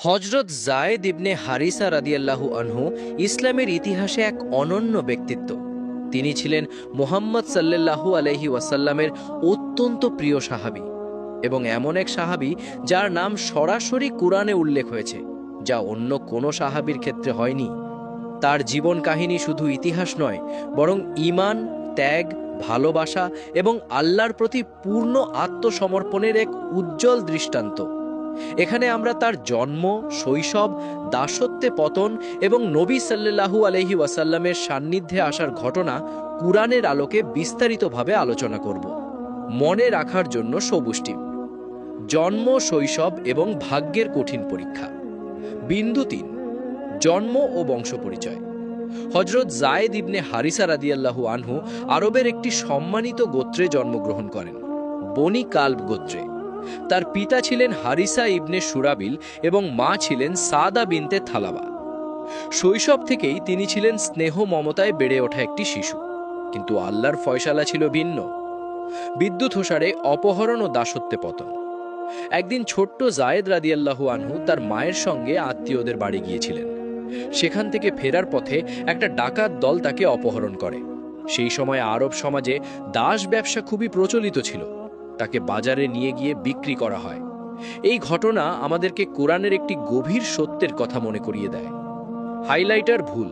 হজরত জায়েদ ইবনে হারিসা রাদিয়াল্লাহু আনহু ইসলামের ইতিহাসে এক অনন্য ব্যক্তিত্ব। তিনি ছিলেন মুহাম্মদ সাল্লাল্লাহু আলাইহি ওয়াসাল্লামের অত্যন্ত প্রিয় সাহাবী এবং এমন এক সাহাবী যার নাম সরাসরি কুরআনে উল্লেখ হয়েছে, যা অন্য কোনো সাহাবীর ক্ষেত্রে হয়নি। তার জীবন কাহিনী শুধু ইতিহাস নয়, বরং ঈমান, ত্যাগ, ভালোবাসা এবং আল্লাহর প্রতি পূর্ণ আত্মসমর্পণের এক উজ্জ্বল দৃষ্টান্ত। এখানে আমরা তার জন্ম, শৈশব, দাসত্বে পতন এবং নবী সাল্লাল্লাহু আলাইহি ওয়াসাল্লামের সান্নিধ্যে আসার ঘটনা কুরআনের আলোকে বিস্তারিতভাবে আলোচনা করব। মনে রাখার জন্য সবুজ টিপ। জন্ম, শৈশব এবং ভাগ্যের কঠিন পরীক্ষা। বিন্দু ৩, জন্ম ও বংশ পরিচয়। হজরত জায়েদ ইবনে হারিসা রাদিয়াল্লাহু আনহু আরবের একটি সম্মানিত গোত্রে জন্মগ্রহণ করেন, বনি কালব গোত্রে। তার পিতা ছিলেন হারিসা ইবনে সুরাবিল এবং মা ছিলেন সাদা বিনতে থালাবা। শৈশব থেকেই তিনি ছিলেন স্নেহ মমতায় বেড়ে ওঠা একটি শিশু, কিন্তু আল্লাহর ফয়সালা ছিল ভিন্ন। বিদ্যুৎ হোসারে অপহরণ ও দাসত্বে পতন। একদিন ছোট্ট জায়েদ রাদিয়াল্লাহু আনহু তার মায়ের সঙ্গে আত্মীয়দের বাড়ি গিয়েছিলেন। সেখান থেকে ফেরার পথে একটা ডাকাত দল তাকে অপহরণ করে। সেই সময় আরব সমাজে দাস ব্যবসা খুবই প্রচলিত ছিল। তাকে বাজারে নিয়ে গিয়ে বিক্রি করা হয়। এই ঘটনা আমাদেরকে কোরআনের একটি গভীর সত্যের কথা মনে করিয়ে দেয়। হাইলাইটার ভুল।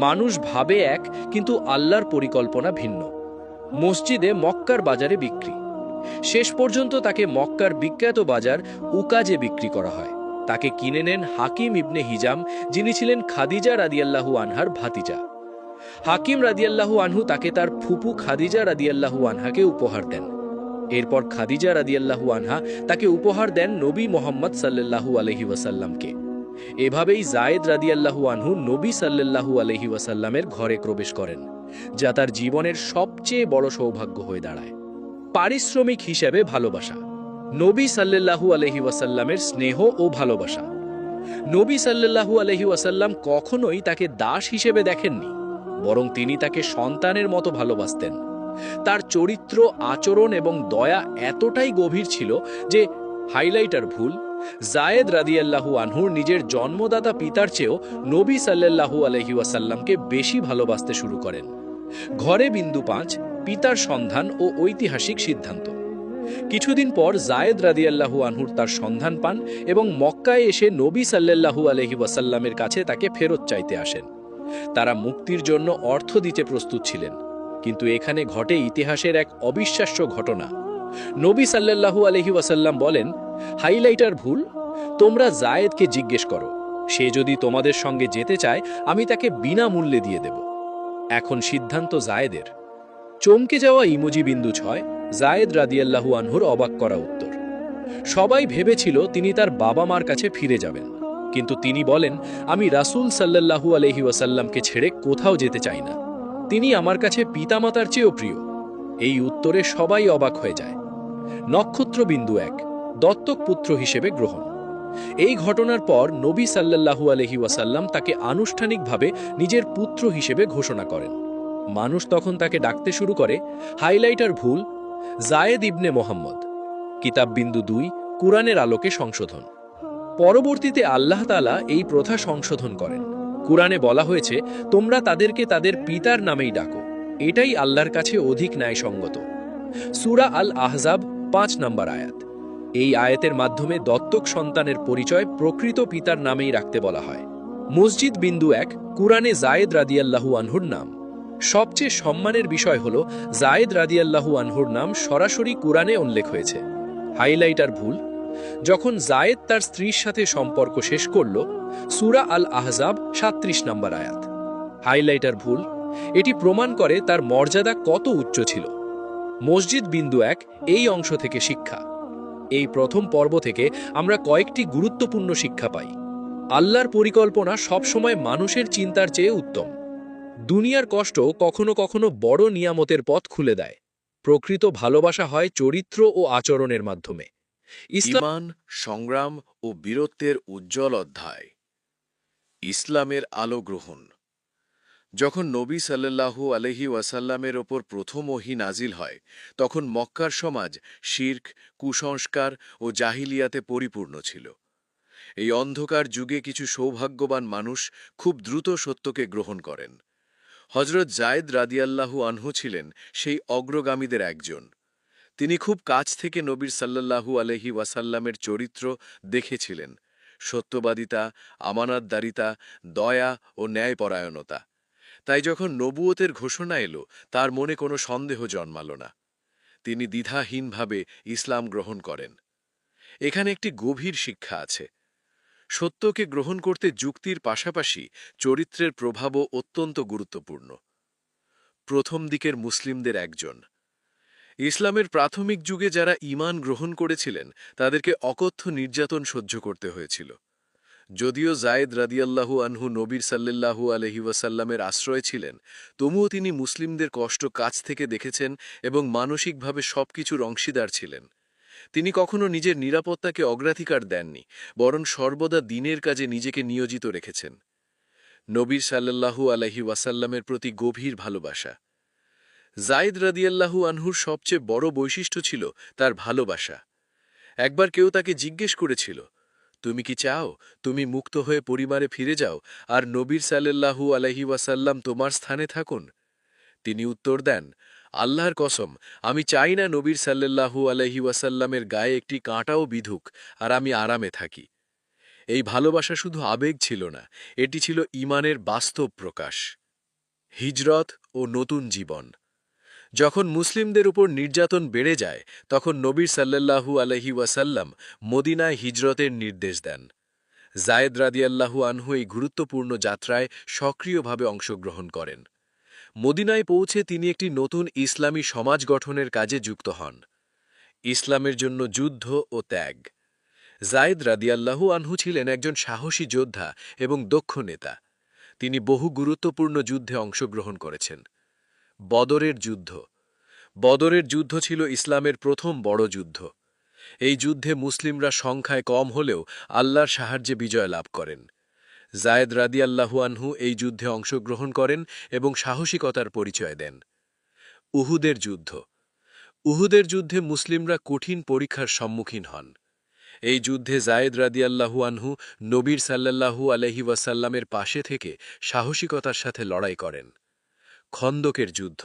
মানুষ ভাবে এক, কিন্তু আল্লাহর পরিকল্পনা ভিন্ন। মসজিদে মক্কার বাজারে বিক্রি। শেষ পর্যন্ত তাকে মক্কার বিখ্যাত বাজার উকাজে বিক্রি করা হয়। তাকে কিনে নেন হাকিম ইবনে হিজাম, যিনি ছিলেন খাদিজা রাদিয়াল্লাহু আনহার ভাতিজা। হাকিম রাদিয়াল্লাহু আনহু তাকে তার ফুপু খাদিজা রাদিয়াল্লাহু আনহাকে উপহার দেন। এরপর খাদিজা রাদিয়াল্লাহু আনহা তাকে উপহার দেন নবী মোহাম্মদ সাল্লাল্লাহু আলাইহি ওয়াসাল্লামকে। এভাবেই জায়েদ রাদিয়াল্লাহু আনহু নবী সাল্লাল্লাহু আলাইহি ওয়াসাল্লামের ঘরে প্রবেশ করেন, যা তার জীবনের সবচেয়ে বড় সৌভাগ্য হয়ে দাঁড়ায়। পারিশ্রমিক হিসেবে ভালোবাসা। নবী সাল্লাল্লাহু আলাইহি ওয়াসাল্লামের স্নেহ ও ভালোবাসা। নবী সাল্লাল্লাহু আলাইহি ওয়াসাল্লাম কখনোই তাকে দাস হিসেবে দেখেননি, বরং তিনি তাকে সন্তানের মতো ভালোবাসতেন। তার চরিত্র, আচরণ এবং দয়া এতটাই গভীর ছিল যে, হাইলাইটার ভুল, জায়েদ রাদিয়াল্লাহু আনহুর নিজের জন্মদাতা পিতার চেয়েও নবী সাল্লাল্লাহু আলাইহি ওয়াসাল্লামকে বেশি ভালোবাসতে শুরু করেন। ঘরে বিন্দু ৫, পিতার সন্ধান ও ঐতিহাসিক সিদ্ধান্ত। কিছুদিন পর জায়েদ রাদিয়াল্লাহু আনহুর তার সন্ধান পান এবং মক্কায় এসে নবী সাল্লাল্লাহু আলাইহি ওয়াসাল্লামের কাছে তাকে ফেরত চাইতে আসেন। তারা মুক্তির জন্য অর্থ দিতে প্রস্তুত ছিলেন, কিন্তু এখানে ঘটে ইতিহাসের এক অবিশ্বাস্য ঘটনা। নবী সাল্লাল্লাহু আলাইহি ওয়াসাল্লাম বলেন, হাইলাইটার ভুল, তোমরা জায়েদকে জিজ্ঞেস করো, সে যদি তোমাদের সঙ্গে যেতে চায় আমি তাকে বিনামূল্যে দিয়ে দেব। এখন সিদ্ধান্ত জায়েদের। চমকে যাওয়া ইমোজি বিন্দু ৬, জায়েদ রাদিয়াল্লাহু আনহুর অবাক করা উত্তর। সবাই ভেবেছিল তিনি তার বাবা মার কাছে ফিরে যাবেন, কিন্তু তিনি বলেন, আমি রাসূল সাল্লাল্লাহু আলাইহি ওয়াসাল্লামকে ছেড়ে কোথাও যেতে চাই না। তিনি আমার কাছে পিতামাতার চেয়েও প্রিয়। এই উত্তরে সবাই অবাক হয়ে যায়। নক্ষত্র বিন্দু ১, দত্তক পুত্র হিসেবে গ্রহণ। এই ঘটনার পর নবী সাল্লাল্লাহু আলাইহি ওয়াসাল্লাম তাকে আনুষ্ঠানিকভাবে নিজের পুত্র হিসেবে ঘোষণা করেন। মানুষ তখন তাকে ডাকতে শুরু করে, হাইলাইটার ভুল, জায়েদ ইবনে মোহাম্মদ। কিতাব বিন্দু ২, কুরআনের আলোকে সংশোধন। পরবর্তীতে আল্লাহ তাআলা এই প্রথা সংশোধন করেন। কুরআনে বলা হয়েছে, তোমরা তাদেরকে তাদের পিতার নামেই ডাকো, এটাই আল্লাহর কাছে অধিক ন্যায়সঙ্গত। সূরা আল আহজাব ৫ নম্বর আয়াত। এই আয়াতের মাধ্যমে দত্তক সন্তানের পরিচয় প্রকৃত পিতার নামেই রাখতে বলা হয়। মসজিদ বিন্দু ১, কুরআনে জায়েদ রাদিয়াল্লাহু আনহুর নাম। সবচেয়ে সম্মানের বিষয় হল, জায়েদ রাদিয়াল্লাহু আনহুর নাম সরাসরি কুরআনে উল্লেখ হয়েছে। হাইলাইটার ভুল, যখন জায়েদ তার স্ত্রীর সাথে সম্পর্ক শেষ করল, সূরা আল আহজাব ৩৭ নম্বর আয়াত। হাইলাইটার ভুল, এটি প্রমাণ করে তার মর্যাদা কত উচ্চ ছিল। মসজিদ বিন্দু ১, এই অংশ থেকে শিক্ষা। এই প্রথম পর্ব থেকে আমরা কয়েকটি গুরুত্বপূর্ণ শিক্ষা পাই। আল্লাহর পরিকল্পনা সবসময় মানুষের চিন্তার চেয়ে উত্তম। দুনিয়ার কষ্ট কখনো কখনো বড় নিয়ামতের পথ খুলে দেয়। প্রকৃত ভালোবাসা হয় চরিত্র ও আচরণের মাধ্যমে। ঈমান, সংগ্রাম ও বীরত্বের উজ্জ্বল অধ্যায়। ইসলামের আলো গ্রহণ। যখন নবী সাল্লাল্লাহু আলাইহি ওয়াসাল্লামের ওপর প্রথম ওহী নাজিল হয়, তখন মক্কার সমাজ শিরক, কুসংস্কার ও জাহিলিয়াতে পরিপূর্ণ ছিল। এই অন্ধকার যুগে কিছু সৌভাগ্যবান মানুষ খুব দ্রুত সত্যকে গ্রহণ করেন। হজরত জায়েদ রাদিয়াল্লাহু আনহু ছিলেন সেই অগ্রগামীদের একজন। তিনি খুব কাছ থেকে নবীর সাল্লাল্লাহু আলহি ওয়াসাল্লামের চরিত্র দেখেছিলেন, সত্যবাদিতা, আমানতদারিতা, দয়া ও ন্যায়পরায়ণতা। তাই যখন নবুয়তের ঘোষণা এলো, তার মনে কোনো সন্দেহ জন্মাল না। তিনি দ্বিধাহীনভাবে ইসলাম গ্রহণ করেন। এখানে একটি গভীর শিক্ষা আছে। সত্যকে গ্রহণ করতে যুক্তির পাশাপাশি চরিত্রের প্রভাবও অত্যন্ত গুরুত্বপূর্ণ। প্রথম দিকের মুসলিমদের একজন। ইসলামের প্রাথমিক যুগে যারা ঈমান গ্রহণ করেছিলেন, তাদেরকে অকথ্য নির্যাতন সহ্য করতে হয়েছিল। যদিও জায়েদ রাদিয়াল্লাহু আনহু নবীর সাল্লাল্লাহু আলহি ওয়াসাল্লামের আশ্রয় ছিলেন, তবুও তিনি মুসলিমদের কষ্ট কাছ থেকে দেখেছেন এবং মানসিকভাবে সবকিছুর অংশীদার ছিলেন। তিনি কখনো নিজের নিরাপত্তাকে অগ্রাধিকার দেননি, বরং সর্বদা দ্বীনের কাজে নিজেকে নিয়োজিত রেখেছেন। নবীর সাল্লাল্লাহু আলহি ওয়াসাল্লামের প্রতি গভীর ভালোবাসা। জায়েদ রাদিয়াল্লাহু আনহুর সবচেয়ে বড় বৈশিষ্ট্য ছিল তার ভালোবাসা। একবার কেউ তাকে জিজ্ঞেস করেছিল, তুমি কি চাও তুমি মুক্ত হয়ে পরিবারে ফিরে যাও আর নবীর সাল্লাল্লাহু আলহি ওয়াসাল্লাম তোমার স্থানে থাকুন? তিনি উত্তর দেন, আল্লাহর কসম, আমি চাই না নবীর সাল্লাল্লাহু আলহি ওয়াসাল্লামের গায়ে একটি কাঁটাও বিধুক আর আমি আরামে থাকি। এই ভালোবাসা শুধু আবেগ ছিল না, এটি ছিল ঈমানের বাস্তব প্রকাশ। হিজরত ও নতুন জীবন। যখন মুসলিমদের উপর নির্যাতন বেড়ে যায়, তখন নবীর সাল্লাল্লাহু আলহি ওয়াসাল্লাম মদিনায় হিজরতের নির্দেশ দেন। জায়েদ রাদিয়াল্লাহু আনহু এই গুরুত্বপূর্ণ যাত্রায় সক্রিয়ভাবে অংশগ্রহণ করেন। মদিনায় পৌঁছে তিনি একটি নতুন ইসলামী সমাজ গঠনের কাজে যুক্ত হন। ইসলামের জন্য যুদ্ধ ও ত্যাগ। জায়েদ রাদিয়াল্লাহু আনহু ছিলেন একজন সাহসী যোদ্ধা এবং দক্ষ নেতা। তিনি বহু গুরুত্বপূর্ণ যুদ্ধে অংশগ্রহণ করেছেন। বদরের যুদ্ধ। বদরের যুদ্ধ ছিল ইসলামের প্রথম বড় যুদ্ধ। এই যুদ্ধে মুসলিমরা সংখ্যায় কম হলেও আল্লাহর সাহায্যে বিজয় লাভ করেন। জায়েদ রাদিয়াল্লাহু আনহু এই যুদ্ধে অংশগ্রহণ করেন এবং সাহসিকতার পরিচয় দেন। উহুদের যুদ্ধ। উহুদের যুদ্ধে মুসলিমরা কঠিন পরীক্ষার সম্মুখীন হন। এই যুদ্ধে জায়েদ রাদিয়াল্লাহু আনহু নবীর সাল্লাল্লাহু আলহি ওয়াসাল্লামের পাশে থেকে সাহসিকতার সাথে লড়াই করেন। খন্দকের যুদ্ধ।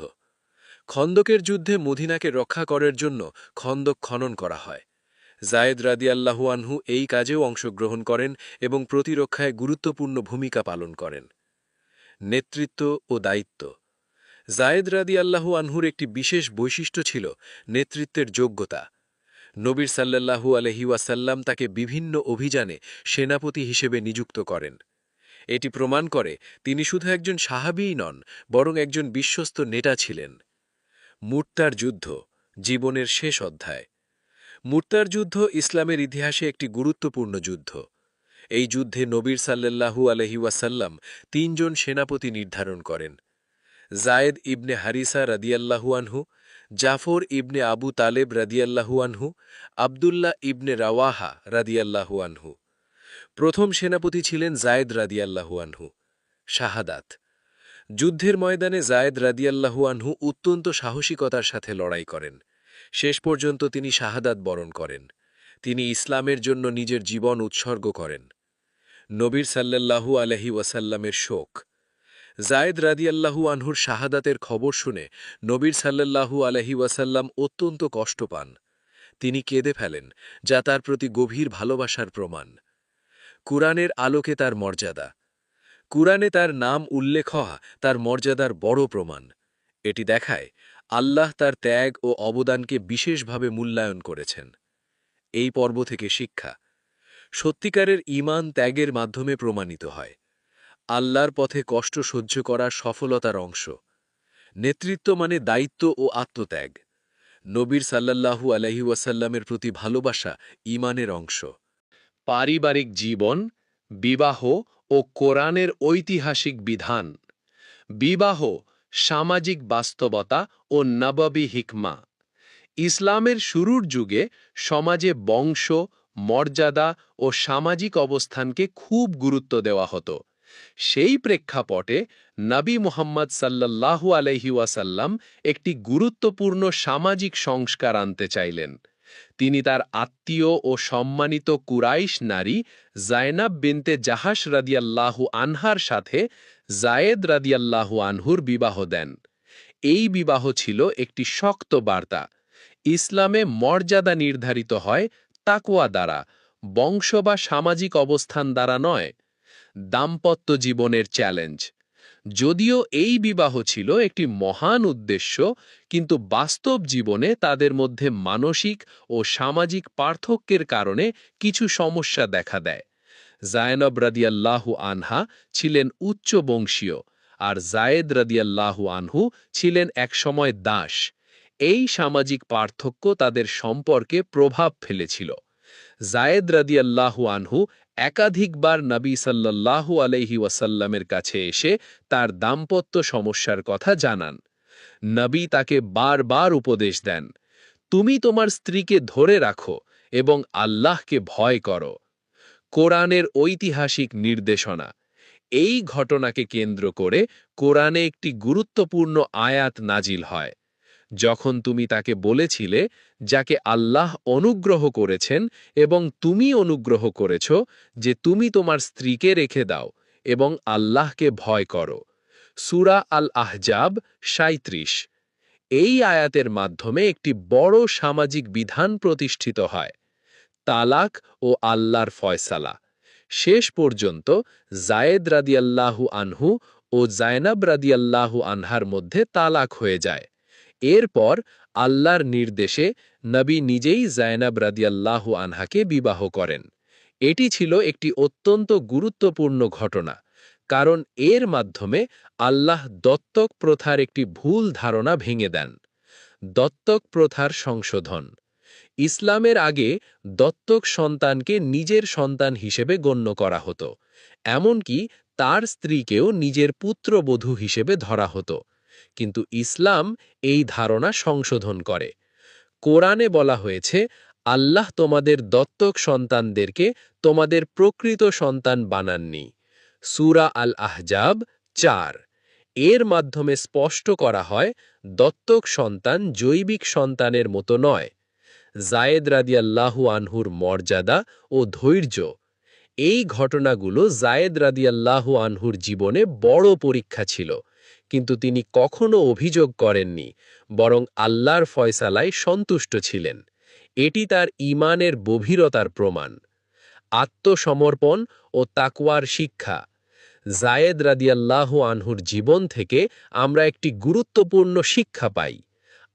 খন্দকের যুদ্ধে মদিনাকে রক্ষা করার জন্য খন্দক খনন করা হয়। জায়েদ রাদিয়াল্লাহু আনহু এই কাজেও অংশগ্রহণ করেন এবং প্রতিরক্ষায় গুরুত্বপূর্ণ ভূমিকা পালন করেন। নেতৃত্ব ও দায়িত্ব। জায়েদ রাদিয়াল্লাহু আনহুর একটি বিশেষ বৈশিষ্ট্য ছিল নেতৃত্বের যোগ্যতা। নবীর সাল্লাল্লাহু আলহি ওয়াসাল্লাম তাকে বিভিন্ন অভিযানে সেনাপতি হিসেবে নিযুক্ত করেন। এটি প্রমাণ করে তিনি শুধু একজন সাহাবীই নন, বরং একজন বিশ্বস্ত নেতা ছিলেন। মুর্তার যুদ্ধ, জীবনের শেষ অধ্যায়। মুর্তার যুদ্ধ ইসলামের ইতিহাসে একটি গুরুত্বপূর্ণ যুদ্ধ। এই যুদ্ধে নবীর সাল্লাল্লাহু আলহি ওয়াসাল্লাম ৩ জন সেনাপতি নির্ধারণ করেন: জায়েদ ইবনে হারিসা রাদিয়াল্লাহু আনহু, জাফর ইবনে আবু তালেব রাদিয়াল্লাহু আনহু, আবদুল্লাহ ইবনে রাওয়াহা রাদিয়াল্লাহু আনহু। প্রথম সেনাপতি ছিলেন জায়েদ রাদিয়াল্লাহু আনহু। শাহাদাত। যুদ্ধের ময়দানে জায়েদ রাদিয়াল্লাহু আনহু অত্যন্ত সাহসিকতার সাথে লড়াই করেন। শেষ পর্যন্ত তিনি শাহাদাত বরণ করেন। তিনি ইসলামের জন্য নিজের জীবন উৎসর্গ করেন। নবীর সাল্লাল্লাহু আলহি ওয়াসাল্লামের শোক। জায়েদ রাদিয়াল্লাহু আনহুর শাহাদাতের খবর শুনে নবীর সাল্লাল্লাহু আলহি ওয়াসাল্লাম অত্যন্ত কষ্ট পান। তিনি কেঁদে ফেলেন, যা তার প্রতি গভীর ভালোবাসার প্রমাণ। কুরআনের আলোকে তার মর্যাদা। কুরআনে তার নাম উল্লেখ হওয়া তার মর্যাদার বড় প্রমাণ। এটি দেখায় আল্লাহ তার ত্যাগ ও অবদানকে বিশেষভাবে মূল্যায়ন করেছেন। এই পর্ব থেকে শিক্ষা: সত্যিকারের ঈমান ত্যাগের মাধ্যমে প্রমাণিত হয়। আল্লাহর পথে কষ্ট সহ্য করা সফলতার অংশ। নেতৃত্ব মানে দায়িত্ব ও আত্মত্যাগ। নবীর সাল্লাল্লাহু আলহি ওয়াসাল্লামের প্রতি ভালোবাসা ঈমানের অংশ। পারিবারিক জীবন, বিবাহ ও কোরআনের ঐতিহাসিক বিধান। বিবাহ, সামাজিক বাস্তবতা ও নববী হিকমা। ইসলামের শুরুর যুগে সমাজে বংশ, মর্যাদা ও সামাজিক অবস্থানকে খুব গুরুত্ব দেওয়া হতো। সেই প্রেক্ষাপটে নবী মুহাম্মদ সাল্লাল্লাহু আলাইহি ওয়াসাল্লাম একটি গুরুত্বপূর্ণ সামাজিক সংস্কার আনতে চাইলেন। তিনি তার আত্মীয় ও সম্মানিত কুরাইশ নারী জায়নাব বিনতে জাহাস রাদিয়াল্লাহু আনহার সাথে জায়েদ রাদিয়াল্লাহু আনহুর বিবাহ দেন। এই বিবাহ ছিল একটি শক্ত বার্তা। ইসলামে মর্যাদা নির্ধারিত হয় তাকওয়া দ্বারা, বংশ বা সামাজিক অবস্থান দ্বারা নয়। দাম্পত্য জীবনের চ্যালেঞ্জ। যদিও এই বিবাহ ছিল একটি মহান উদ্দেশ্য, কিন্তু বাস্তব জীবনে তাদের মধ্যে মানসিক ও সামাজিক পার্থক্যের কারণে কিছু সমস্যা দেখা দেয়। জায়নব রাদিয়াল্লাহু আনহা ছিলেন উচ্চ বংশীয়, আর জায়েদ রাদিয়াল্লাহু আনহু ছিলেন একসময় দাস। এই সামাজিক পার্থক্য তাদের সম্পর্কে প্রভাব ফেলেছিল। জায়েদ রাদিয়াল্লাহু আনহু একাধিকবার নবী সাল্লাল্লাহু আলাইহি ওয়াসাল্লামের কাছে এসে তার দাম্পত্য সমস্যার কথা জানান। নবী তাকে বারবার উপদেশ দেন, তুমি তোমার স্ত্রীকে ধরে রাখো এবং আল্লাহকে ভয় করো। কোরআনের ঐতিহাসিক নির্দেশনা। এই ঘটনাকে কেন্দ্র করে কোরআনে একটি গুরুত্বপূর্ণ আয়াত নাজিল হয়। যখন তুমি তাকে বলেছিলে, যাকে আল্লাহ অনুগ্রহ করেছেন এবং তুমি অনুগ্রহ করেছ, যে তুমি তোমার স্ত্রীকে রেখে দাও এবং আল্লাহকে ভয় করো। সূরা আল আহজাব ৩৭। এই আয়াতের মাধ্যমে একটি বড় সামাজিক বিধান প্রতিষ্ঠিত হয়, তালাক ও আল্লাহর ফয়সালা। শেষ পর্যন্ত জায়েদ রাদিয়াল্লাহু আনহু ও জায়নাব রাদিয়াল্লাহু আনহার মধ্যে তালাক হয়ে যায়। এরপর আল্লাহর নির্দেশে নবী নিজেই জায়নাব রাদিয়াল্লাহু আনহাকে বিবাহ করেন। এটি ছিল একটি অত্যন্ত গুরুত্বপূর্ণ ঘটনা, কারণ এর মাধ্যমে আল্লাহ দত্তক প্রথার একটি ভুল ধারণা ভেঙে দেন। দত্তক প্রথার সংশোধন। ইসলামের আগে দত্তক সন্তানকে নিজের সন্তান হিসেবে গণ্য করা হতো, এমনকি তার স্ত্রীকেও নিজের পুত্রবধূ হিসেবে ধরা হতো। কিন্তু ইসলাম এই ধারণা সংশোধন করে। কোরআনে বলা হয়েছে, আল্লাহ তোমাদের দত্তক সন্তানদেরকে তোমাদের প্রকৃত সন্তান বানাননি। সূরা আল আহজাব ৪। এর মাধ্যমে স্পষ্ট করা হয়, দত্তক সন্তান জৈবিক সন্তানের মতো নয়। জায়েদ রাদিয়াল্লাহু আনহুর মর্যাদা ও ধৈর্য। এই ঘটনাগুলো জায়েদ রাদিয়াল্লাহু আনহুর জীবনে বড় পরীক্ষা ছিল, কিন্তু তিনি কখনো অভিযোগ করেননি, বরং আল্লাহর ফয়সালায় সন্তুষ্ট ছিলেন। এটি তার ঈমানের গভীরতার প্রমাণ। আত্মসমর্পণ ও তাকওয়ার শিক্ষা। জায়েদ রাদিয়াল্লাহু আনহুর জীবন থেকে আমরা একটি গুরুত্বপূর্ণ শিক্ষা পাই।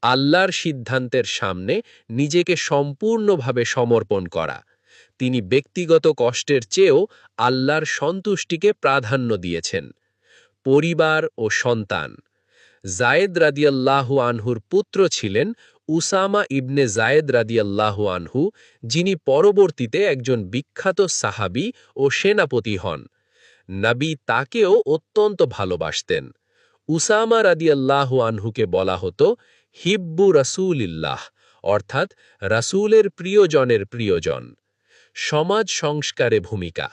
আল্লাহর সিদ্ধান্তের সামনে নিজেকে সম্পূর্ণভাবে সমর্পণ করা। তিনি ব্যক্তিগত কষ্টের চেয়েও আল্লাহর সন্তুষ্টিকে প্রাধান্য দিয়েছেন। পরিবার ও সন্তান। জায়েদ রাদিয়াল্লাহু আনহুর পুত্র ছিলেন উসামা ইবনে জায়েদ রাদিয়াল্লাহু আনহু, যিনি পরবর্তীতে একজন বিখ্যাত সাহাবী ও সেনাপতি হন। নবী তাকেও অত্যন্ত ভালোবাসতেন। উসামা রাদিয়াল্লাহু আনহুকে বলা হতো হিব্বু রাসূলিল্লাহ, অর্থাৎ রাসূলের প্রিয়জনের প্রিয়জন। সমাজ সংস্কারে ভূমিকা।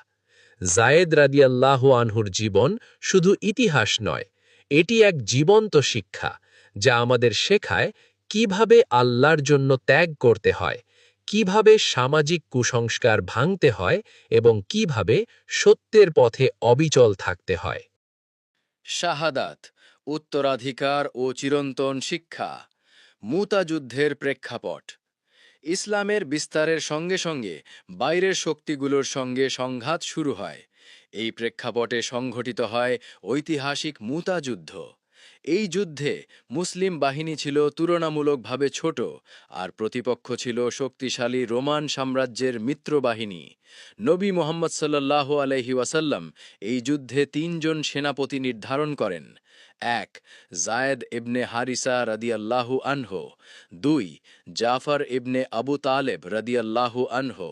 জায়েদ রাদিয়াল্লাহু আনহুর জীবন শুধু ইতিহাস নয়, এটি এক জীবন্ত শিক্ষা, যা আমাদের শেখায় কিভাবে আল্লাহর জন্য ত্যাগ করতে হয়, কিভাবে সামাজিক কুসংস্কার ভাঙতে হয় এবং কিভাবে সত্যের পথে অবিচল থাকতে হয়। শাহাদাত, উত্তরাধিকার ও চিরন্তন শিক্ষা। মুতা যুদ্ধের প্রেক্ষাপট। ইসলামের বিস্তারের সঙ্গে সঙ্গে বাইরের শক্তিগুলোর সঙ্গে সংঘাত শুরু হয়। এই প্রেক্ষাপটে সংঘটিত হয় ঐতিহাসিক মুতা যুদ্ধ। এই যুদ্ধে মুসলিম বাহিনী ছিল তুলনামূলকভাবে ছোট, আর প্রতিপক্ষ ছিল শক্তিশালী রোমান সাম্রাজ্যের মিত্রবাহিনী। নবী মুহাম্মদ সাল্লাল্লাহু আলাইহি ওয়াসাল্লাম এই যুদ্ধে ৩ জন সেনাপতি নির্ধারণ করেন। ১. জায়েদ ইবনে হারিসা রাদিয়াল্লাহু আনহু। ২. জাফর ইবনে আবু তালেব রাদিয়াল্লাহু আনহু।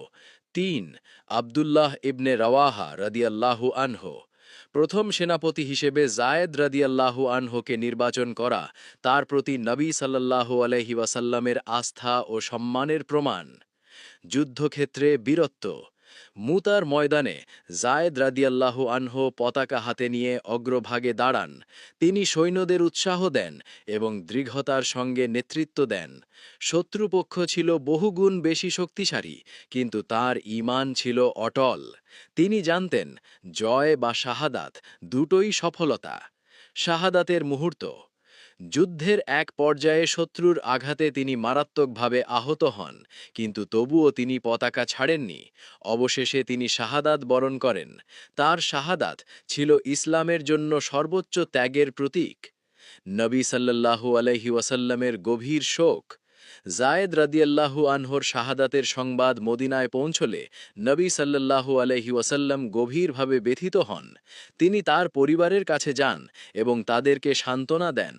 ৩. আবদুল্লাহ ইবনে রাওয়াহা রাদিয়াল্লাহু আনহু। প্রথম সেনাপতি হিসেবে জায়েদ রাদিয়াল্লাহু আনহুকে নির্বাচন করা তার প্রতি নবী সাল্লাল্লাহু আলাইহি ওয়াসাল্লামের আস্থা ও সম্মানের প্রমাণ। যুদ্ধক্ষেত্রে বীরত্ব। মুতার ময়দানে জায়েদ রাদিয়াল্লাহু আনহু পতাকা হাতে নিয়ে অগ্রভাগে দাঁড়ান। তিনি সৈন্যদের উৎসাহ দেন এবং দৃঢ়তার সঙ্গে নেতৃত্ব দেন। শত্রুপক্ষ ছিল বহুগুণ বেশি শক্তিশালী, কিন্তু তার ঈমান ছিল অটল। তিনি জানতেন, জয় বা শাহাদাত দুটোই সফলতা। শাহাদাতের মুহূর্ত। যুদ্ধের এক পর্যায়ে শত্রুর আঘাতে তিনি মারাত্মকভাবে আহত হন, কিন্তু তবুও তিনি পতাকা ছাড়েননি। অবশেষে তিনি শাহাদাত বরণ করেন। তার শাহাদাত ছিল ইসলামের জন্য সর্বোচ্চ ত্যাগের প্রতীক। নবী সাল্লাল্লাহু আলাইহি ওয়াসাল্লামের গভীর শোক। জায়েদ রাদিয়াল্লাহু আনহুর শাহাদাতের সংবাদ মদিনায় পৌঁছলে নবী সাল্লাল্লাহু আলাইহি ওয়াসাল্লাম গভীরভাবে ব্যথিত হন। তিনি তার পরিবারের কাছে যান এবং তাদেরকে সান্ত্বনা দেন।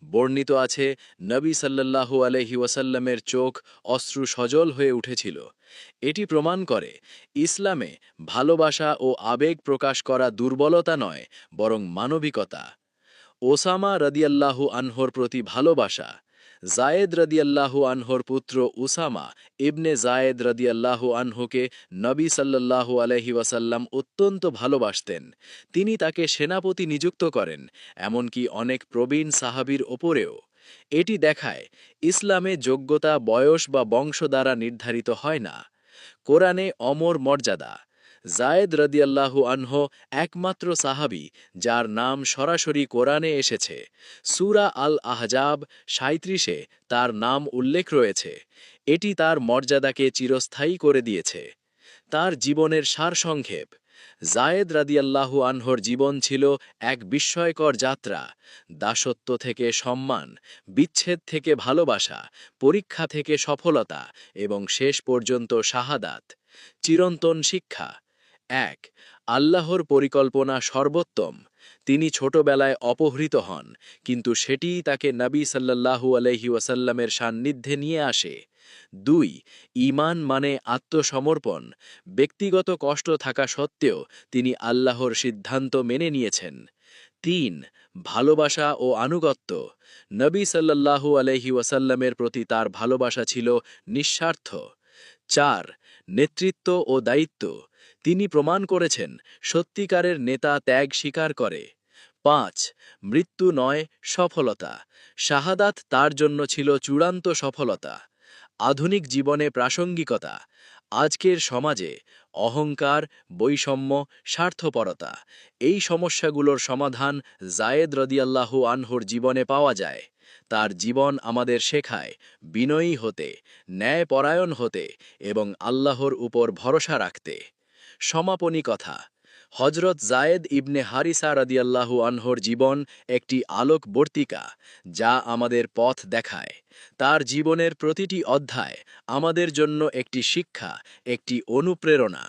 বর্ণিত আছে, নবী সাল্লাল্লাহু আলাইহি ওয়াসাল্লামের চোখ অশ্রু সজল হয়ে উঠেছিল। এটি প্রমাণ করে, ইসলামে ভালোবাসা ও আবেগ প্রকাশ করা দুর্বলতা নয়, বরং মানবিকতা। ওসামা রাদিয়াল্লাহু আনহর প্রতি ভালোবাসা। জায়েদ রাদিয়াল্লাহু আনহর পুত্র উসামা ইবনে জায়েদ রাদিয়াল্লাহু আনহুকে নবী সাল্লাল্লাহু আলাইহি ওয়াসাল্লাম অত্যন্ত ভালোবাসতেন। তিনি তাকে সেনাপতি নিযুক্ত করেন, এমনকি অনেক প্রবীণ সাহাবীর ওপরেও। এটি দেখায়, ইসলামে যোগ্যতা বয়স বা বংশ দ্বারা নির্ধারিত হয় না। কোরআনে অমর মর্যাদা। জায়েদ রাদিয়াল্লাহু আনহু একমাত্র সাহাবী যার নাম সরাসরি কোরআনে এসেছে। সূরা আল আহজাব ৩৭-এ তার নাম উল্লেখ রয়েছে। এটি তার মর্যাদাকে চিরস্থায়ী করে দিয়েছে। তার জীবনের সারসংক্ষেপ। জায়েদ রাদিয়াল্লাহু আনহুর জীবন ছিল এক বিস্ময়কর যাত্রা। দাসত্ব থেকে সম্মান, বিচ্ছেদ থেকে ভালোবাসা, পরীক্ষা থেকে সফলতা এবং শেষ পর্যন্ত শাহাদাত। চিরন্তন শিক্ষা। ১. আল্লাহর পরিকল্পনা সর্বোত্তম। তিনি ছোটবেলায় অপহৃত হন, কিন্তু সেটিই তাকে নবী সাল্লাল্লাহু আলাইহি ওয়াসাল্লামের সান্নিধ্যে নিয়ে আসে। ২. ঈমান মানে আত্মসমর্পণ। ব্যক্তিগত কষ্ট থাকা সত্ত্বেও তিনি আল্লাহর সিদ্ধান্ত মেনে নিয়েছেন। ৩. ভালোবাসা ও আনুগত্য। নবী সাল্লাল্লাহু আলাইহি ওয়াসাল্লামের প্রতি তার ভালোবাসা ছিল নিঃস্বার্থ। ৪. নেতৃত্ব ও দায়িত্ব। তিনি প্রমাণ করেছেন, সত্যিকারের নেতা ত্যাগ স্বীকার করে। ৫. মৃত্যু নয়, সফলতা। শাহাদাত তার জন্য ছিল চূড়ান্ত সফলতা। আধুনিক জীবনে প্রাসঙ্গিকতা। আজকের সমাজে অহংকার, বৈষম্য, স্বার্থপরতা, এই সমস্যাগুলোর সমাধান জায়েদ রাদিয়াল্লাহু আনহুর জীবনে পাওয়া যায়। তার জীবন আমাদের শেখায় বিনয়ী হতে, ন্যায়পরায়ণ হতে এবং আল্লাহর উপর ভরসা রাখতে। সমাপনী কথা। হজরত জায়েদ ইবনে হারিসা রাদিয়াল্লাহু আনহুর জীবন একটি আলোকবর্তিকা, যা আমাদের পথ দেখায়। তার জীবনের প্রতিটি অধ্যায় আমাদের জন্য একটি শিক্ষা, একটি অনুপ্রেরণা।